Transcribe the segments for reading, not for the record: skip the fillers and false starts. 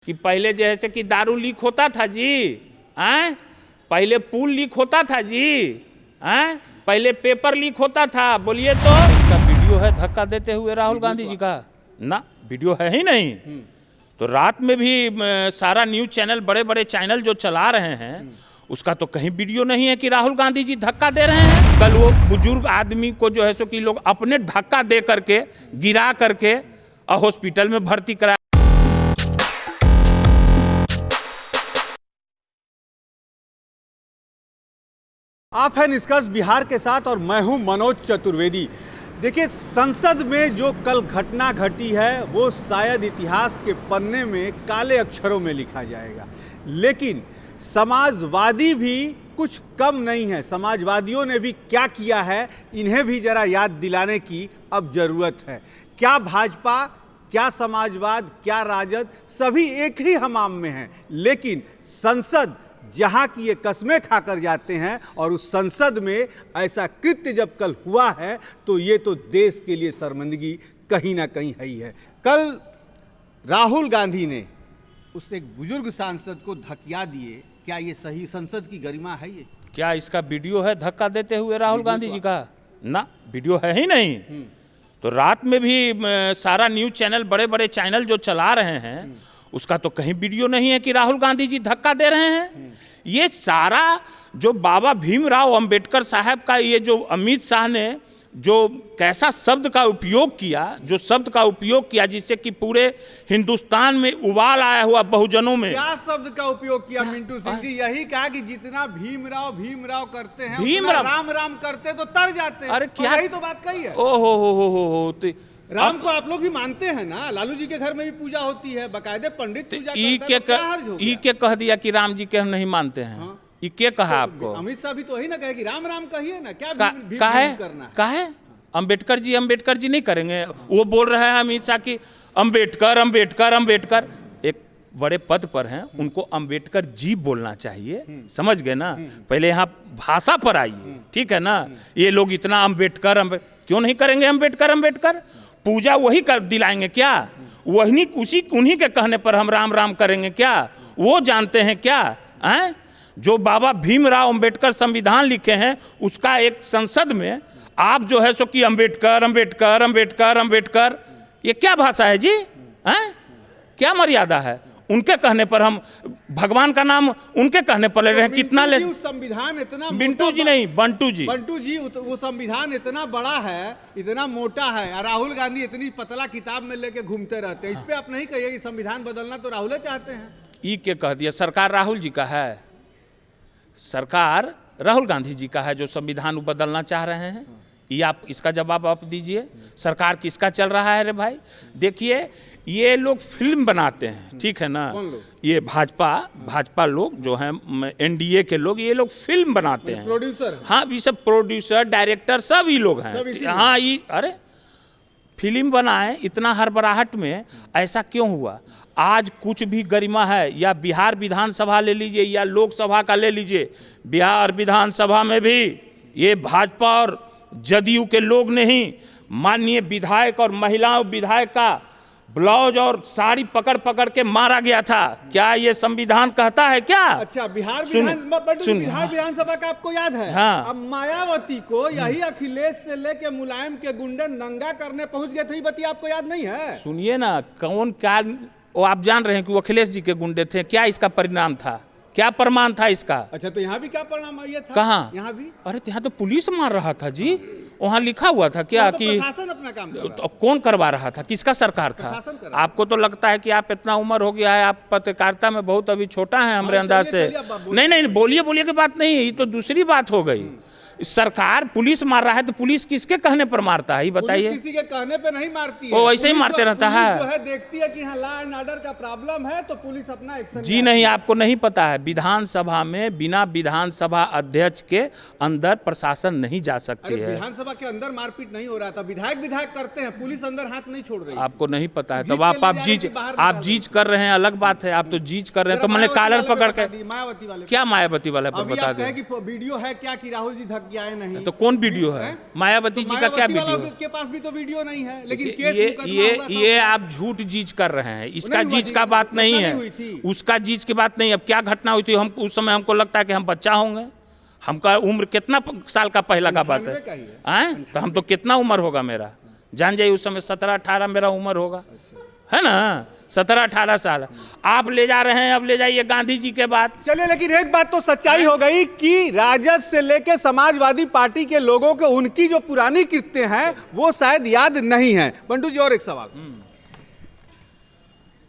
कि पहले जैसे कि दारू लीक होता था जी, हैं? पहले पुल लीक होता था जी, हैं? पहले पेपर लीक होता था। बोलिए तो इसका वीडियो है धक्का देते हुए राहुल गांधी जी का? ना, वीडियो है ही नहीं। तो रात में भी सारा न्यूज चैनल, बड़े बड़े चैनल जो चला रहे हैं, उसका तो कहीं वीडियो नहीं है कि राहुल गांधी जी धक्का दे रहे हैं। कल वो बुजुर्ग आदमी को जो है सो कि लोग अपने धक्का दे करके, गिरा करके हॉस्पिटल में भर्ती करा। आप हैं निष्कर्ष बिहार के साथ और मैं हूं मनोज चतुर्वेदी। देखिए, संसद में जो कल घटना घटी है वो शायद इतिहास के पन्ने में काले अक्षरों में लिखा जाएगा, लेकिन समाजवादी भी कुछ कम नहीं है। समाजवादियों ने भी क्या किया है, इन्हें भी जरा याद दिलाने की अब जरूरत है। क्या भाजपा, क्या समाजवाद, क्या राजद, सभी एक ही हमाम में हैं, लेकिन संसद जहां की ये कस्में खाकर जाते हैं और उस संसद में ऐसा कृत्य जब कल हुआ है तो ये तो देश के लिए शर्मिंदगी कहीं ना कहीं है ही है। कल राहुल गांधी ने उस एक बुजुर्ग सांसद को धकिया दिए, क्या ये सही संसद की गरिमा है? ये क्या इसका वीडियो है धक्का देते हुए राहुल गांधी जी का? ना, वीडियो है ही नहीं। तो रात में भी सारा न्यूज चैनल, बड़े बड़े चैनल जो चला रहे हैं, उसका तो कहीं वीडियो नहीं है कि राहुल गांधी जी धक्का दे रहे हैं। ये सारा जो बाबा भीमराव अंबेडकर साहब का, ये जो अमित शाह ने जो कैसा शब्द का उपयोग किया, जो शब्द का उपयोग किया जिससे कि पूरे हिंदुस्तान में उबाल आया हुआ बहुजनों में। क्या शब्द का उपयोग किया मिंटू सिंह जी? यही कहा कि जितना भीमराव भीमराव करते हैं, भीमराव राम राम करते तो तर जाते हैं। अरे क्या, यही तो बात कही है। ओहो हो राम को आप लोग भी मानते हैं ना? लालू जी के घर में भी पूजा होती है, बाकायदे पंडित पूजा करता है। के कह दिया कि राम जी के हम नहीं मानते हैं। हाँ? के कहा तो आपको? अमित शाह भी तो वही ना कहे कि राम राम कहिए ना, क्या कहे अंबेडकर जी नहीं करेंगे? वो बोल रहे हैं अमित शाह की अंबेडकर अंबेडकर अंबेडकर। एक बड़े पद पर हैं, उनको अंबेडकर जी बोलना चाहिए, समझ गए ना? पहले यहाँ भाषा पर आइए, ठीक है ना? ये लोग इतना अंबेडकर क्यों नहीं करेंगे? अंबेडकर अंबेडकर पूजा वही कर दिलाएंगे क्या? वही उन्हीं के कहने पर हम राम राम करेंगे क्या? वो जानते हैं क्या? हैं? जो बाबा भीमराव अंबेडकर संविधान लिखे हैं, उसका एक संसद में आप जो है सो कि अंबेडकर अंबेडकर अंबेडकर अंबेडकर, ये क्या भाषा है जी? हैं? क्या मर्यादा है? उनके कहने पर हम भगवान का नाम उनके कहने पर ले रहे हैं। कितना ले संविधान इतना, बिंटू जी नहीं, बंटू जी वो संविधान इतना बड़ा है, इतना मोटा है, राहुल गांधी इतनी पतला किताब में लेके घूमते रहते हैं। इस पे आप नहीं कहिए कि संविधान बदलना तो राहुल चाहते हैं। के कह दिया, सरकार राहुल जी का है, सरकार राहुल गांधी जी का है जो संविधान बदलना चाह रहे हैं। ये आप इसका जवाब आप दीजिए। सरकार किसका चल रहा है रे भाई? देखिए, ये लोग फिल्म बनाते हैं, ठीक है ना? ये भाजपा लोग जो हैं, एनडीए के लोग, ये लोग फिल्म बनाते हैं, प्रोड्यूसर। हाँ, ये सब प्रोड्यूसर, डायरेक्टर सब ये लोग हैं। हाँ, ये अरे फिल्म बनाए इतना हड़बड़ाहट में, ऐसा क्यों हुआ? आज कुछ भी गरिमा है, या बिहार विधानसभा ले लीजिए या लोकसभा का ले लीजिए, बिहार विधानसभा में भी ये भाजपा और जदयू के लोग नहीं, माननीय विधायक और महिलाओं विधायक का ब्लाउज और साड़ी पकड़ पकड़ के मारा गया था। क्या ये संविधान कहता है क्या? अच्छा, बिहार विधानसभा का आपको याद है? हाँ। अब मायावती को यही अखिलेश से लेके मुलायम के गुंडे नंगा करने पहुंच गए थे, बतिया आपको याद नहीं है? सुनिए ना, कौन क्या वो आप जान रहे हैं कि वो अखिलेश जी के गुंडे थे? क्या इसका परिणाम था? क्या प्रमाण था इसका? अच्छा, तो यहाँ भी क्या परिणाम ये था? कहाँ? यहाँ भी? अरे यहाँ तो पुलिस मार रहा था जी, वहाँ लिखा हुआ था क्या कि प्रशासन अपना काम कर रहा तो कौन करवा रहा था? किसका सरकार था? आपको तो लगता है कि आप इतना उम्र हो गया है, आप पत्रकारिता में बहुत अभी छोटा है हमारे अंदाज से। नहीं, बोलिए की बात नहीं है, ये तो दूसरी बात हो गई। सरकार पुलिस मार रहा है तो पुलिस किसके कहने पर मारता है, ये बताइए? किसी के कहने पे नहीं मारती है, वो वैसे ही मारते रहता है। जो है देखती है कि हाँ लॉ एंड ऑर्डर का प्रॉब्लम है तो पुलिस अपना एक्शन जी नहीं, आपको नहीं पता है, विधानसभा में बिना विधानसभा अध्यक्ष के अंदर प्रशासन नहीं जा सकती है। विधानसभा के अंदर मारपीट नहीं हो रहा था, विधायक करते हैं, पुलिस अंदर हाथ नहीं छोड़ रही। आपको नहीं पता है, तब आप जीज कर रहे हैं, अलग बात है। आप तो जीज कर रहे हैं, तो मैंने कॉलर पकड़ के मायावती वाले, क्या मायावती वाले पर बता दें? वीडियो है क्या कि राहुल जी कि आए नहीं। तो कौन वीडियो है? मायावती जी का क्या वीडियो है? के पास भी तो वीडियो नहीं है, लेकिन केस ये आप झूठ जीज कर रहे हैं। इसका जीज का बात नहीं है, उसका जीज की बात नहीं। अब क्या घटना हुई थी, हम उस समय हमको लगता है कि हम बच्चा होंगे। हमका उम्र कितना साल का पहला का बात है? तो हम तो कितना उम्र होगा मेरा, जान जाइए उस समय 17-18 मेरा उम्र होगा, है ना, 17-18 साल। आप ले जा रहे हैं, अब ले जाइए गांधी जी के बाद। चलिए, लेकिन एक बात तो सच्चाई हो गई कि राजद से लेके समाजवादी पार्टी के लोगों को उनकी जो पुरानी कृत्य हैं वो शायद याद नहीं है। बंटू जी, और एक सवाल,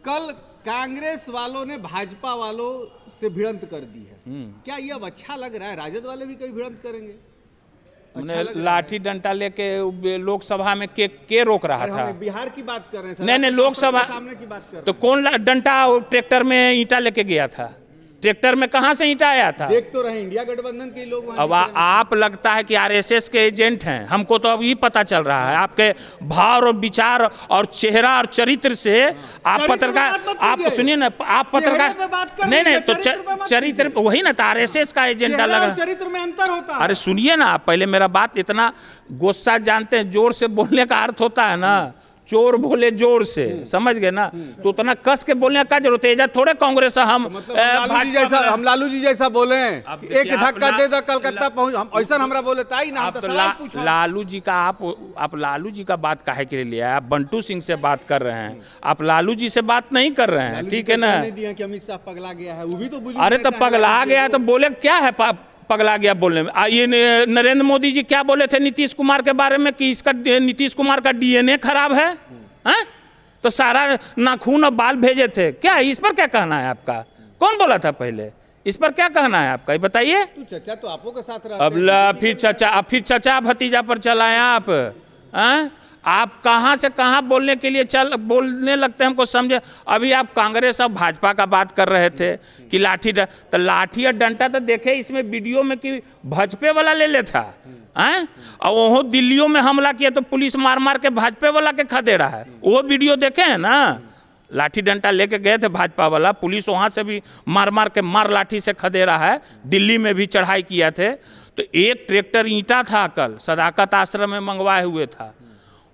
कल कांग्रेस वालों ने भाजपा वालों से भिड़ंत कर दी है, क्या ये अब अच्छा लग रहा है? राजद वाले भी कभी भिड़ंत करेंगे? लाठी डंडा लेके लोकसभा में के रोक रहा था? बिहार की बात कर रहे हैं। नहीं, लोकसभा सामने की बात कर रहे हैं। तो कौन डंडा ट्रैक्टर में ईंटा लेके गया था? ट्रैक्टर में कहाँ से ईंटा आया था? देख तो रहे इंडिया गठबंधन के लोग। अब आप लगता है कि आरएसएस के एजेंट हैं, हमको तो अब ये पता चल रहा है आपके भाव और विचार और चेहरा और चरित्र से। आप पत्रकार, आप सुनिए ना, आप पत्रकार नहीं तो चरित्र वही ना, तो आरएसएस का एजेंडा लग रहा है। चरित्र में अंतर होता है। अरे सुनिए ना, आप पहले मेरा बात, इतना गुस्सा जानते हैं, जोर से बोलने का अर्थ होता है ना, चोर बोले जोर से, समझ गए ना, तो उतना कस के बोलने का जरूरत है। थोड़े कांग्रेस हम लालू जी जैसा बोले, एक धक्का दे दो कलकत्ता पहुंच, हम ऐसा हमरा बोले ताई ना। आप तो लालू जी का आप लालू जी का बात काहे के लिए लिया? आप बंटू सिंह से बात कर रहे हैं, आप लालू जी से बात नहीं कर रहे हैं, ठीक है ना? कि अमित शाह पगला गया है, वो भी तो। अरे तो पगला गया तो बोले क्या है, पगला गया बोलने में? ये नरेंद्र मोदी जी क्या बोले थे नीतीश कुमार के बारे में कि इसका नीतीश कुमार का डीएनए खराब है, हैं? तो सारा नाखून और बाल भेजे थे क्या? इस पर क्या कहना है आपका? कौन बोला था पहले? इस पर क्या कहना है आपका, ये बताइए। चचा तो आपको के साथ रहते अब फिर चचा भतीजा पर चलाए आप, हैं? आप कहाँ से कहाँ बोलने के लिए बोलने लगते हैं, हमको समझे। अभी आप कांग्रेस और भाजपा का बात कर रहे थे कि तो लाठी और डंडा तो देखे इसमें वीडियो में कि भाजपे वाला ले ले था, हैं? और वो दिल्लियों में हमला किया तो पुलिस मार मार के भाजपे वाला के खदे रहा है, वो वीडियो देखे हैं ना? लाठी डंडा लेके गए थे भाजपा वाला, पुलिस वहाँ से भी मार मार के लाठी से खदे रहा है। दिल्ली में भी चढ़ाई किया थे। तो एक ट्रैक्टर ईंटा था कल सदाकत आश्रम में मंगवाए हुए था।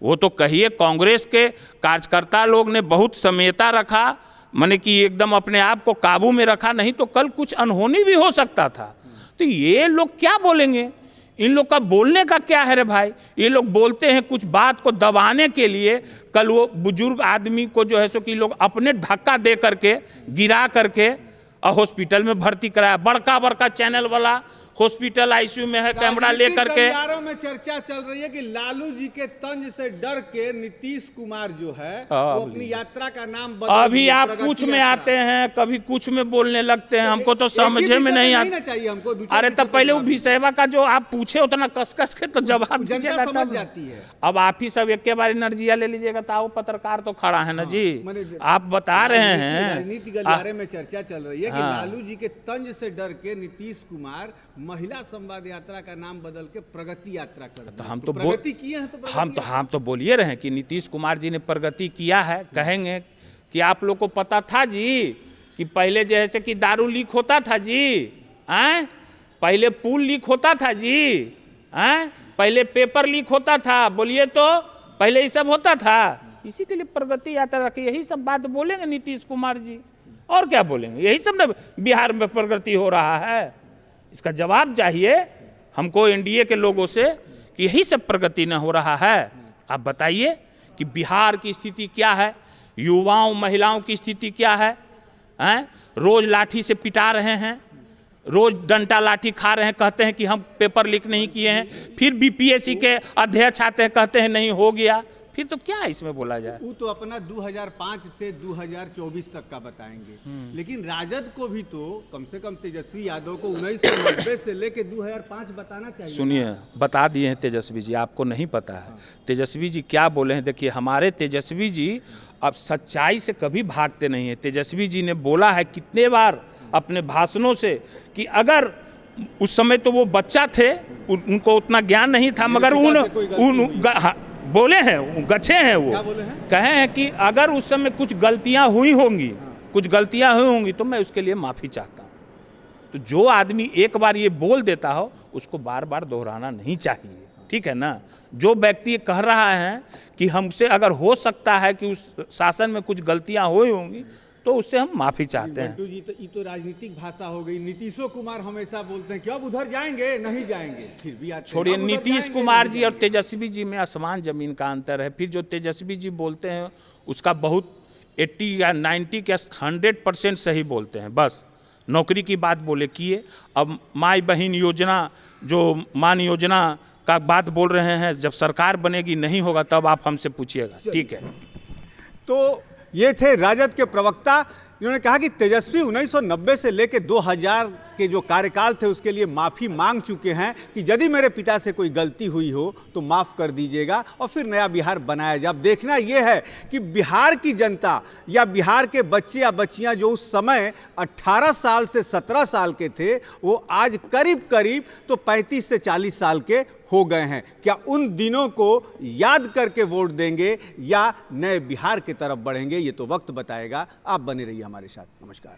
वो तो कहिए कांग्रेस के कार्यकर्ता लोग ने बहुत समेटा रखा, माने कि एकदम अपने आप को काबू में रखा, नहीं तो कल कुछ अनहोनी भी हो सकता था। तो ये लोग क्या बोलेंगे? इन लोग का बोलने का क्या है रे भाई? ये लोग बोलते हैं कुछ बात को दबाने के लिए। कल वो बुजुर्ग आदमी को जो है सो कि लोग अपने धक्का दे करके गिरा करके और हॉस्पिटल में भर्ती कराया। बड़का बड़का चैनल वाला हॉस्पिटल आईसीयू में है, कैमरा ले करके। में चर्चा चल रही है कि लालू जी के तंज से डर के नीतीश कुमार जो है वो अपनी यात्रा का नाम अभी आप कुछ में आते हैं, कभी कुछ में बोलने लगते हैं, हमको तो समझे में नहीं आता चाहिए हमको। अरे तब पहले वो विषयवा का जो आप पूछे उतना कस कस के तो जवाब दीजिएगा तब जाती है। अब आप ही सब एक के बार एनर्जिया ले लीजिएगा तो वो पत्रकार तो खड़ा है ना जी, आप बता रहे हैं। राजनीति गलियारे में चर्चा चल रही है कि लालू जी के तंज से डर के नीतीश कुमार महिला संवाद यात्रा का नाम बदल के प्रगति यात्रा कर। तो हम तो प्रगति किए हैं, तो हम तो बोलिए रहे कि नीतीश कुमार जी ने प्रगति किया है। कहेंगे कि आप लोग को पता था जी कि पहले जैसे कि दारू लीक होता था जी, हैं? पहले पुल लीक होता था जी, हैं? पहले पेपर लीक होता था, बोलिए तो पहले ये सब होता था। इसी के लिए प्रगति यात्रा रखी, यही सब बात बोलेंगे नीतीश कुमार जी, और क्या बोलेंगे? यही सब ना बिहार में प्रगति हो रहा है। इसका जवाब चाहिए हमको एनडीए के लोगों से कि यही सब प्रगति न हो रहा है। आप बताइए कि बिहार की स्थिति क्या है, युवाओं महिलाओं की स्थिति क्या है, हैं? रोज लाठी से पिटा रहे हैं, रोज डंडा लाठी खा रहे हैं, कहते हैं कि हम पेपर लीक नहीं किए हैं। फिर बीपीएससी के अध्यक्ष आते हैं, कहते हैं नहीं हो गया। फिर तो क्या इसमें बोला जाए? वो तो अपना 2005 से 2024 तक का बताएंगे, लेकिन राजद को भी तो कम से कम तेजस्वी यादव को 1990 से लेके 2005 बताना चाहिए। सुनिए, बता दिए हैं तेजस्वी जी, आपको नहीं पता है तेजस्वी जी क्या बोले हैं। देखिए, हमारे तेजस्वी जी अब सच्चाई से कभी भागते नहीं है। तेजस्वी जी ने बोला है कितने बार अपने भाषणों से कि अगर उस समय तो वो बच्चा थे, उनको उतना ज्ञान नहीं था, मगर बोले हैं, गच्छे हैं वो, कहे हैं कि अगर उस समय कुछ गलतियां हुई होंगी तो मैं उसके लिए माफ़ी चाहता हूँ। तो जो आदमी एक बार ये बोल देता हो उसको बार बार दोहराना नहीं चाहिए, ठीक है ना। जो व्यक्ति ये कह रहा है कि हमसे अगर हो सकता है कि उस शासन में कुछ गलतियां हुई होंगी तो उससे हम माफ़ी चाहते हैं। बंटू जी, तो ये तो राजनीतिक भाषा हो गई। नीतीशो कुमार हमेशा बोलते हैं कि अब उधर जाएंगे, नहीं जाएंगे, फिर भी आते हैं। छोड़िए, अब उधर नीतीश जाएंगे, कुमार नहीं जी और जाएंगे। तेजस्वी जी में आसमान जमीन का अंतर है। फिर जो तेजस्वी जी बोलते हैं उसका बहुत 80 या 90 के 100% सही बोलते हैं। बस नौकरी की बात बोले किए। अब माई बहन योजना, जो मान योजना का बात बोल रहे हैं, जब सरकार बनेगी नहीं होगा तब आप हमसे पूछिएगा, ठीक है। तो ये थे राजद के प्रवक्ता, इन्होंने कहा कि तेजस्वी 1990 से लेकर 2000 के जो कार्यकाल थे उसके लिए माफ़ी मांग चुके हैं कि यदि मेरे पिता से कोई गलती हुई हो तो माफ़ कर दीजिएगा और फिर नया बिहार बनाया जाए। अब देखना यह है कि बिहार की जनता या बिहार के बच्चे या बच्चियां जो उस समय 18 साल से 17 साल के थे वो आज करीब करीब तो 35 से 40 साल के हो गए हैं। क्या उन दिनों को याद करके वोट देंगे या नए बिहार की तरफ बढ़ेंगे, ये तो वक्त बताएगा। आप बने रहिए हमारे साथ। नमस्कार।